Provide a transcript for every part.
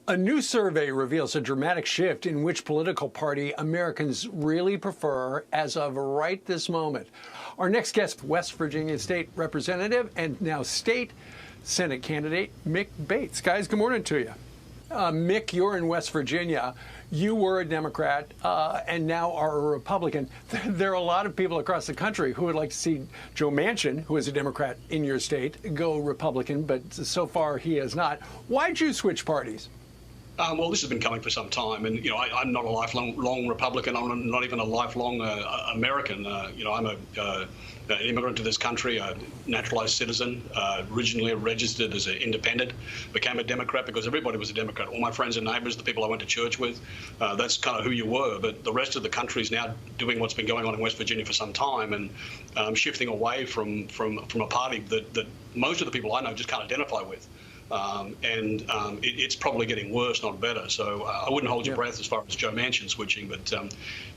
A new survey reveals a dramatic shift in which political party Americans really prefer as of right this moment. Our next guest, West Virginia State Representative and now State Senate candidate Mick Bates. Guys, good morning to you. Mick, you're in West Virginia. You were a Democrat and now are a Republican. There are a lot of people across the country who would like to see Joe Manchin, who is a Democrat in your state, go Republican, but so far he has not. Why'd you switch parties? Well, this has been coming for some time, and I'm not a lifelong Republican. I'm not even a lifelong American. I'm an immigrant to this country, a naturalized citizen, originally registered as an independent, became a Democrat because everybody was a Democrat. All my friends and neighbours, the people I went to church with, that's kind of who you were. But the rest of the country is now doing what's been going on in West Virginia for some time, and shifting away from a party that most of the people I know just can't identify with. It's probably getting worse, not better. So I wouldn't hold your breath as far as Joe Manchin switching. But,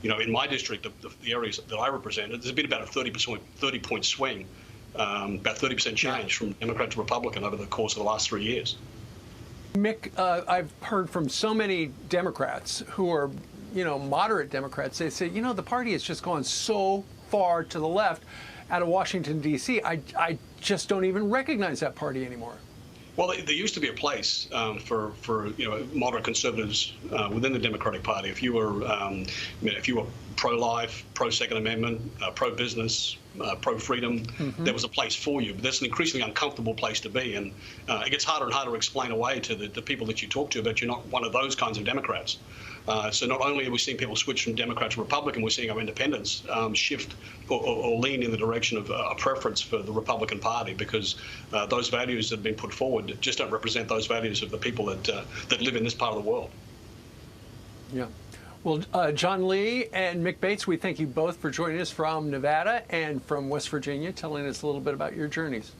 in my district, the areas that I represented, there's been about a 30-point swing, about 30% change from Democrat to Republican over the course of the last 3 years. Mick, I've heard from so many Democrats who are, moderate Democrats. They say, the party has just gone so far to the left out of Washington, D.C. I just don't even recognize that party anymore. Well, there used to be a place for moderate conservatives within the Democratic Party. If you were pro-life, pro-Second Amendment, pro-business, pro-freedom, there was a place for you. But that's an increasingly uncomfortable place to be, and it gets harder and harder to explain away to the people that you talk to that you're not one of those kinds of Democrats. So not only are we seeing people switch from Democrat to Republican, we're seeing our independents shift or lean in the direction of a preference for the Republican Party, because those values that have been put forward just don't represent those values of the people that live in this part of the world. Yeah. Well, John Lee and Mick Bates, we thank you both for joining us from Nevada and from West Virginia, telling us a little bit about your journeys.